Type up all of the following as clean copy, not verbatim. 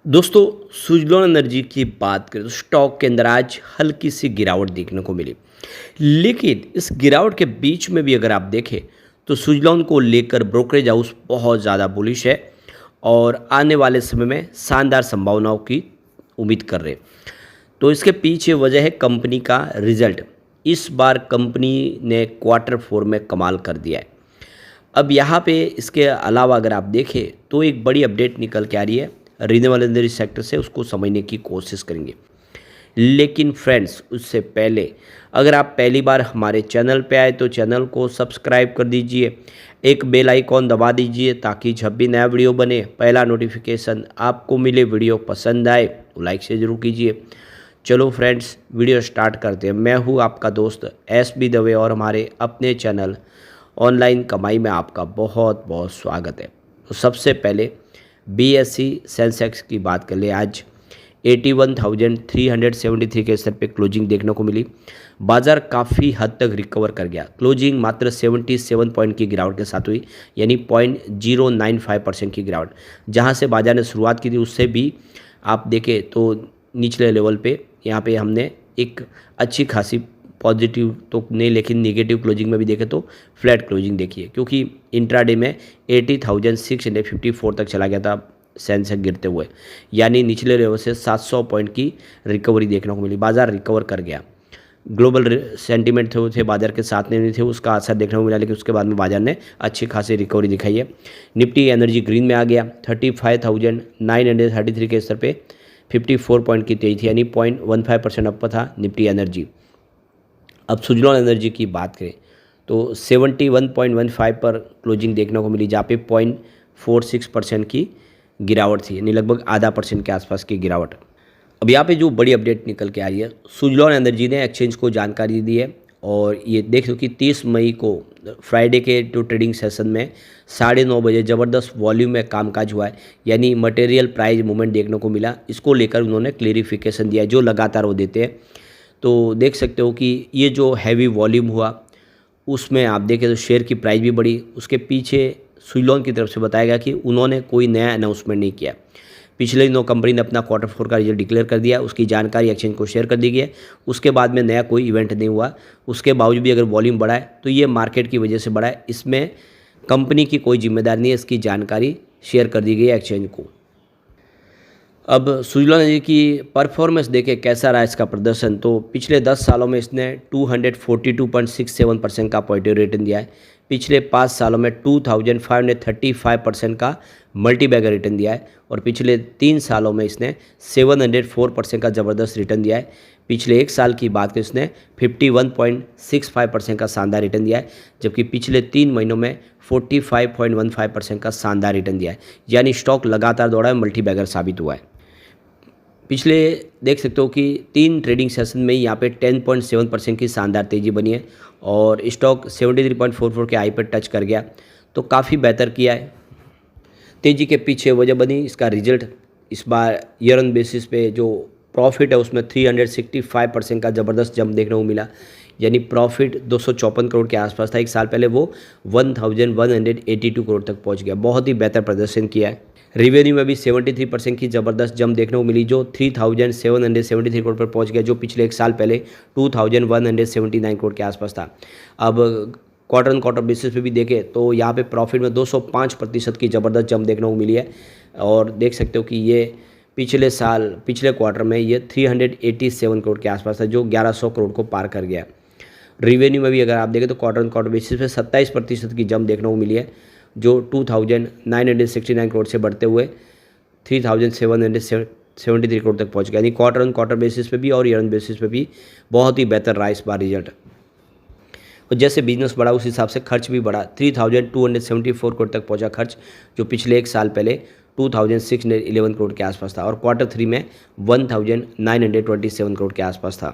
दोस्तों, सुज़लोन एनर्जी की बात करें तो स्टॉक के अंदर आज हल्की सी गिरावट देखने को मिली। लेकिन इस गिरावट के बीच में भी अगर आप देखें तो सुज़लोन को लेकर ब्रोकरेज हाउस बहुत ज़्यादा बुलिश है और आने वाले समय में शानदार संभावनाओं की उम्मीद कर रहे हैं। तो इसके पीछे वजह है कंपनी का रिजल्ट। इस बार कंपनी ने क्वार्टर फोर में कमाल कर दिया है। अब यहाँ पे इसके अलावा अगर आप देखें तो एक बड़ी अपडेट निकल के आ रही है रिन्यूएबल एनर्जी सेक्टर से, उसको समझने की कोशिश करेंगे। लेकिन फ्रेंड्स, उससे पहले अगर आप पहली बार हमारे चैनल पे आए तो चैनल को सब्सक्राइब कर दीजिए, एक बेल आइकॉन दबा दीजिए ताकि जब भी नया वीडियो बने पहला नोटिफिकेशन आपको मिले। वीडियो पसंद आए तो लाइक से ज़रूर कीजिए। चलो फ्रेंड्स, वीडियो स्टार्ट करते हैं। मैं हूँ आपका दोस्त SB दवे और हमारे अपने चैनल ऑनलाइन कमाई में आपका बहुत बहुत स्वागत है। तो सबसे पहले BSE सेंसेक्स की बात कर ले। आज 81,373 के स्तर पे क्लोजिंग देखने को मिली। बाजार काफ़ी हद तक रिकवर कर गया। क्लोजिंग मात्र 77 पॉइंट की गिरावट के साथ हुई, यानी 0.095% की गिरावट। जहां से बाजार ने शुरुआत की थी उससे भी आप देखें तो निचले लेवल पे यहाँ पे हमने एक अच्छी खासी पॉजिटिव तो नहीं लेकिन नेगेटिव क्लोजिंग में भी देखें तो फ्लैट क्लोजिंग देखिए, क्योंकि इंट्राडे में 80,654 तक चला गया था सेंसेक्स गिरते हुए, यानी निचले लेवल से 700 पॉइंट की रिकवरी देखने को मिली। बाजार रिकवर कर गया। ग्लोबल सेंटीमेंट थे बाजार के साथ नहीं थे, उसका असर देखने को मिला, लेकिन उसके बाद में बाजार ने अच्छी खासी रिकवरी दिखाई है। निफ्टी एनर्जी ग्रीन में आ गया। 35,933 के स्तर पे 54 पॉइंट की तेजी थी, यानी 0.15% अप था निफ्टी एनर्जी। अब सुज़लोन एनर्जी की बात करें तो 71.15 पर क्लोजिंग देखने को मिली, जहाँ पे 0.46% की गिरावट थी, यानी लगभग आधा % के आसपास की गिरावट। अब यहाँ पे जो बड़ी अपडेट निकल के आ रही है, सुज़लोन एनर्जी ने एक्सचेंज को जानकारी दी है और ये देख लो कि 30 मई को फ्राइडे के जो ट्रेडिंग सेशन में 9:30 बजे ज़बरदस्त वॉल्यूम में कामकाज हुआ है, यानी मटेरियल प्राइस मूवमेंट देखने को मिला। इसको लेकर उन्होंने क्लेरिफिकेशन दिया है, जो लगातार वो देते हैं। तो देख सकते हो कि ये जो हैवी वॉल्यूम हुआ उसमें आप देखें तो शेयर की प्राइस भी बढ़ी। उसके पीछे सुज़लोन की तरफ से बताया गया कि उन्होंने कोई नया अनाउंसमेंट नहीं किया। पिछले दिनों कंपनी ने अपना क्वार्टर फोर का रिजल्ट डिक्लेयर कर दिया, उसकी जानकारी एक्सचेंज को शेयर कर दी गई है। उसके बाद में नया कोई इवेंट नहीं हुआ। उसके बावजूद भी अगर वॉल्यूम बढ़ा है तो ये मार्केट की वजह से बढ़ा है, इसमें कंपनी की कोई जिम्मेदारी नहीं है। इसकी जानकारी शेयर कर दी गई है एक्सचेंज को। अब सुज़लोन एनर्जी की परफॉर्मेंस देखें कैसा रहा इसका प्रदर्शन, तो पिछले 10 सालों में इसने 242.67% का पॉजिटिव रिटर्न दिया है। पिछले 5 सालों में 2535% का मल्टी बैगर रिटर्न दिया है और पिछले 3 सालों में इसने 704% का ज़बरदस्त रिटर्न दिया है। पिछले 1 साल की बात करें इसने 51.65% का शानदार रिटर्न दिया है, जबकि पिछले 3 महीनों में 45.15% का शानदार रिटर्न दिया है, यानी स्टॉक लगातार दौड़ा है, मल्टी बैगर साबित हुआ है। पिछले देख सकते हो कि 3 ट्रेडिंग सेशन में यहाँ पे 10.7% की शानदार तेज़ी बनी है और स्टॉक 73.44 के हाई पर टच कर गया, तो काफ़ी बेहतर किया है। तेज़ी के पीछे वजह बनी इसका रिजल्ट। इस बार ईयर ऑन बेसिस पे जो प्रॉफिट है उसमें 365% का ज़बरदस्त जंप देखने को मिला, यानी प्रॉफिट 254 करोड़ के आसपास था। 1 साल पहले वो 1182 करोड़ तक पहुंच गया। बहुत ही बेहतर प्रदर्शन किया है। रिवेन्यू में भी 73% की ज़बरदस्त जंप देखने को मिली, जो 3773 करोड़ पर पहुंच गया, जो पिछले 1 साल पहले 2179 करोड़ के आसपास था। अब क्वार्टर ऑन क्वार्टर बेसिस पे भी देखें तो यहाँ पे प्रॉफिट में 205% की ज़बरदस्त जंप देखने को मिली है और देख सकते हो कि ये पिछले क्वार्टर में ये 387 करोड़ के आसपास था, जो 1100 करोड़ को पार कर गया। रिवेन्यू में भी अगर आप देखें तो क्वार्टर ऑन क्वार्टर बेसिस पे 27% की जंप देखने को मिली है, जो 2969 करोड़ से बढ़ते हुए 3773 करोड़ तक पहुंच गया, यानी क्वार्टर ऑन क्वार्टर बेसिस पे भी और ईयर ऑन बेसिस पे भी बहुत ही बेहतर रहा इस बार रिजल्ट। और जैसे बिजनेस बढ़ा उस हिसाब से खर्च भी बढ़ा। 3274 करोड़ तक पहुंचा खर्च, जो पिछले 1 साल पहले 2611 करोड़ के आसपास था और क्वार्टर 3 में 1927 करोड़ के आसपास था।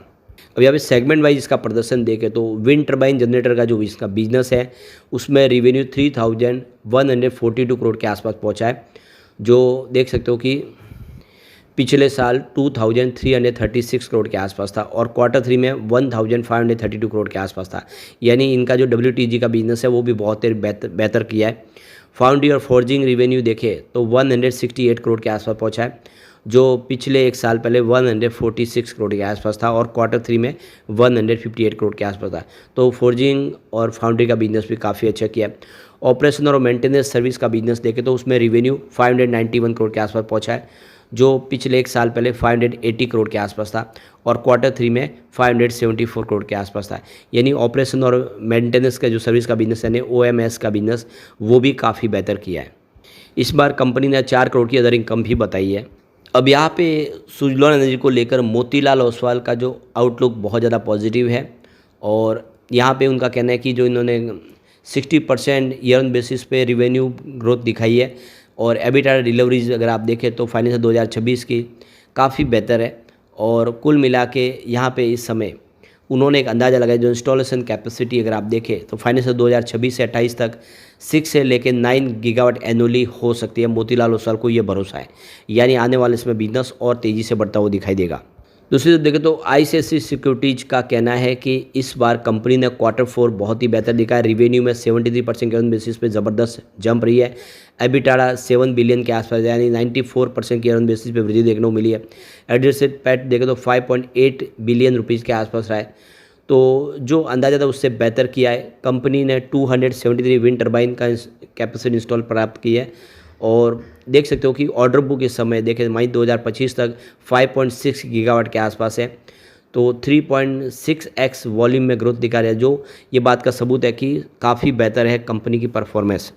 अब यहाँ पे सेगमेंट वाइज इसका प्रदर्शन देखें तो विंड टर्बाइन जनरेटर का जो इसका बिजनेस है उसमें रिवेन्यू 3142 करोड़ के आसपास पहुँचा है, जो देख सकते हो कि पिछले साल 2336 करोड़ के आसपास था और क्वार्टर 3 में 1532 करोड़ के आसपास था, यानी इनका जो WTG का बिजनेस है वो भी बहुत बेहतर किया है। फाउंड्री और फोर्जिंग रिवेन्यू देखें तो 168 करोड़ के आसपास पहुंचा है, जो पिछले एक साल पहले 146 करोड़ के आसपास था और Q3 में 158 करोड़ के आसपास था। तो फोर्जिंग और फाउंड्री का बिजनेस भी काफ़ी अच्छा किया है। ऑपरेशन और मेंटेनेंस सर्विस का बिजनेस देखें तो उसमें रिवेन्यू 591 करोड़ के आसपास पहुंचा है, जो पिछले एक साल पहले 580 करोड़ के आसपास था और Q3 में 574 करोड़ के आसपास था। यानी ऑपरेशन और मेंटेनेंस का जो सर्विस का बिजनेस यानी OMS का बिजनेस वो भी काफ़ी बेहतर किया है। इस बार कंपनी ने 4 करोड़ की अदर इनकम भी बताई है। अब यहाँ पे सुजलॉन एनर्जी को लेकर मोतीलाल ओसवाल का जो आउटलुक बहुत ज़्यादा पॉजिटिव है और यहाँ पे उनका कहना है कि जो इन्होंने 60% ईयर ऑन बेसिस पे रिवेन्यू ग्रोथ दिखाई है और एबिटा डिलीवरीज अगर आप देखें तो फाइनेंशियल 2026 की काफ़ी बेहतर है और कुल मिला के यहाँ पे इस समय उन्होंने एक अंदाज़ा लगाया जो इंस्टॉलेशन कैपेसिटी अगर आप देखें तो फाइनेंशियल 2026 से 28 तक 6 से लेकर 9 गीगावाट एनुअली हो सकती है। मोतीलाल ओसवाल को ये भरोसा है, यानी आने वाले इसमें बिजनेस और तेज़ी से बढ़ता हुआ दिखाई देगा। दूसरी तरफ देखें तो ICICI सिक्योरिटीज़ का कहना है कि इस बार कंपनी ने Q4 बहुत ही बेहतर दिखा है। रिवेन्यू में 73% के बेसिस पे ज़बरदस्त जंप रही है। एबिटाडा 7 बिलियन के आसपास यानी 94% के बेसिस पे वृद्धि देखने को मिली है। एडजस्टेड पैट देखें तो 5.8 बिलियन रुपीज़ के आसपास रहा है, तो जो अंदाज़ा था उससे बेहतर किया है। कंपनी ने 273 विंड टर्बाइन का कैपेसिटी इंस्टॉल प्राप्त की है और देख सकते हो कि ऑर्डर बुक इस समय देखें मई 2025 तक 5.6 गीगावाट के आसपास है, तो 3.6x वॉल्यूम में ग्रोथ दिखा रहा है, जो ये बात का सबूत है कि काफ़ी बेहतर है कंपनी की परफॉर्मेंस।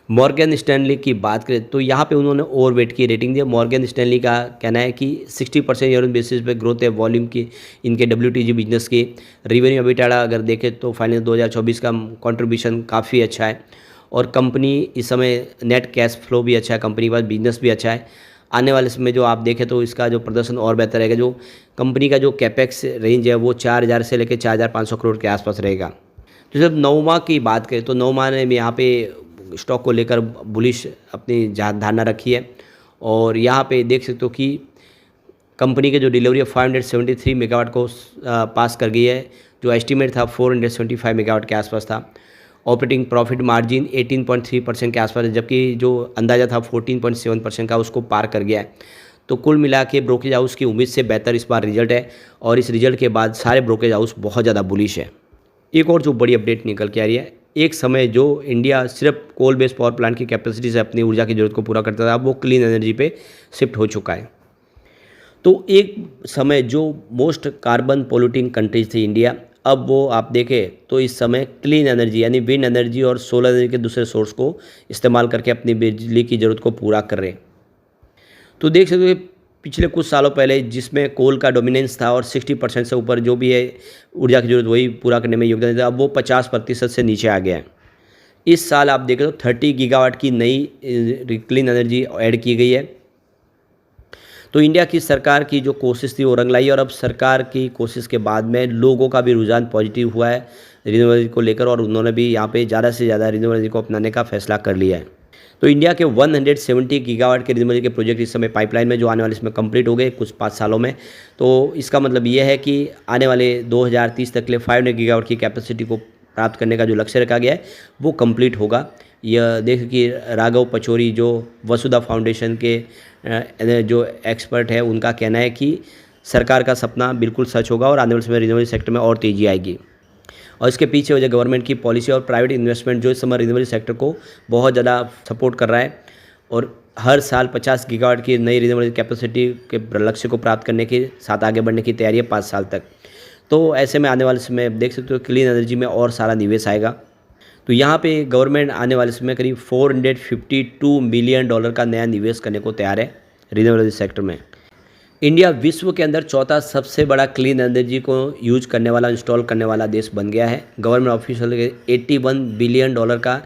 मॉर्गन स्टैनली की बात करें तो यहाँ पे उन्होंने ओवरवेट की रेटिंग दी। मॉर्गन स्टैनली का कहना है कि 60% ईयर ऑन बेसिस पे ग्रोथ है वॉल्यूम की इनके WTG बिजनेस की। रिवेन्यू एबिटाडा अगर देखें तो फाइनेंस 2024 का कंट्रीब्यूशन काफ़ी अच्छा है और कंपनी इस समय नेट कैश फ्लो भी अच्छा है, कंपनी के पास बिजनेस भी अच्छा है। आने वाले समय जो आप देखें तो इसका जो प्रदर्शन और बेहतर रहेगा। जो कंपनी का जो कैपेक्स रेंज है वो 4000 से लेकर 4500 करोड़ के आसपास रहेगा। तो जब नौमा की बात करें तो नौमा ने भी यहाँ पे स्टॉक को लेकर बुलिश अपनी धारणा रखी है और यहाँ पे देख सकते हो कि कंपनी के जो डिलीवरी है 573 मेगावाट को पास कर गई है, जो एस्टीमेट था 475 मेगावाट के आसपास था। ऑपरेटिंग प्रॉफिट मार्जिन 18.3% के आसपास है, जबकि जो अंदाज़ा था 14.7% का उसको पार कर गया है। तो कुल मिला के ब्रोकरेज हाउस की उम्मीद से बेहतर इस बार रिजल्ट है और इस रिजल्ट के बाद सारे ब्रोकरेज हाउस बहुत ज़्यादा बुलिश है। एक और जो बड़ी अपडेट निकल के आ रही है, एक समय जो इंडिया सिर्फ कोल बेस्ड पावर प्लांट की कैपेसिटी से अपनी ऊर्जा की ज़रूरत को पूरा करता था, अब वो क्लीन एनर्जी पे शिफ्ट हो चुका है। तो एक समय जो मोस्ट कार्बन पोल्यूटिंग कंट्रीज थी इंडिया, अब वो आप देखें तो इस समय क्लीन एनर्जी यानी विंड एनर्जी और सोलर एनर्जी के दूसरे सोर्स को इस्तेमाल करके अपनी बिजली की ज़रूरत को पूरा कर रहे हैं। तो देख सकते हो पिछले कुछ सालों पहले जिसमें कोल का डोमिनेंस था और 60% से ऊपर जो भी है ऊर्जा की ज़रूरत वही पूरा करने में योगदान देता, अब वो 50% से नीचे आ गया है। इस साल आप देखें तो 30 गीगावाट की नई क्लीन एनर्जी ऐड की गई है। तो इंडिया की सरकार की जो कोशिश थी वो रंग लाई और अब सरकार की कोशिश के बाद में लोगों का भी रुझान पॉजिटिव हुआ है रिन्यूएबल एनर्जी को लेकर और उन्होंने भी यहाँ पे ज़्यादा से ज़्यादा रिन्यूएबल एनर्जी को अपनाने का फैसला कर लिया है। तो इंडिया के 170 गीगावाट के रिन्यूएबल के प्रोजेक्ट इस समय पाइपलाइन में जो आने वाले इसमें कंप्लीट हो गए कुछ 5 सालों में। तो इसका मतलब ये है कि आने वाले 2030 तक के लिए 500 गीगावाट की कैपेसिटी को प्राप्त करने का जो लक्ष्य रखा गया है वो कंप्लीट होगा। यह देख कि राघव पचौरी जो वसुधा फाउंडेशन के जो एक्सपर्ट है उनका कहना है कि सरकार का सपना बिल्कुल सच होगा और आने वाले समय रिन्यूएबल सेक्टर में और तेज़ी आएगी। और इसके पीछे वजह गवर्नमेंट की पॉलिसी और प्राइवेट इन्वेस्टमेंट जो इस समय रिन्यूएबल सेक्टर को बहुत ज़्यादा सपोर्ट कर रहा है और हर साल 50 गीगावाट की नई रिन्यूएबल कैपेसिटी के लक्ष्य को प्राप्त करने के साथ आगे बढ़ने की तैयारी है 5 साल तक। तो ऐसे में आने वाले समय देख सकते हो क्लीन एनर्जी में और सारा निवेश आएगा। तो यहाँ पे गवर्नमेंट आने वाले समय करीब $452 मिलियन का नया निवेश करने को तैयार है रिन्यूएबल सेक्टर में। इंडिया विश्व के अंदर चौथा सबसे बड़ा क्लीन एनर्जी को यूज करने वाला इंस्टॉल करने वाला देश बन गया है। गवर्नमेंट ऑफिशियल के $81 बिलियन का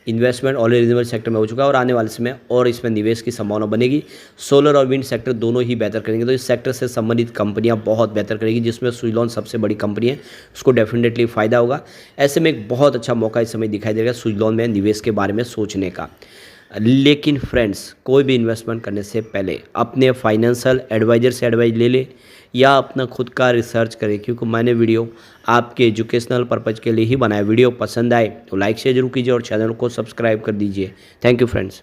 इन्वेस्टमेंट ऑलरेडी रिन्यूएबल सेक्टर में हो चुका है और आने वाले समय और इसमें निवेश की संभावना बनेगी। सोलर और विंड सेक्टर दोनों ही बेहतर करेंगे, तो इस सेक्टर से संबंधित कंपनियां बहुत बेहतर करेगी, जिसमें सुजलॉन सबसे बड़ी कंपनी है, उसको डेफिनेटली फ़ायदा होगा। ऐसे में एक बहुत अच्छा मौका इस समय दिखाई देगा सुजलॉन में निवेश के बारे में सोचने का। लेकिन फ्रेंड्स, कोई भी इन्वेस्टमेंट करने से पहले अपने फाइनेंशियल एडवाइज़र से एडवाइस ले ले या अपना खुद का रिसर्च करें, क्योंकि मैंने वीडियो आपके एजुकेशनल पर्पज़ के लिए ही बनाया। वीडियो पसंद आए तो लाइक शेयर जरूर कीजिए और चैनल को सब्सक्राइब कर दीजिए। Thank you friends.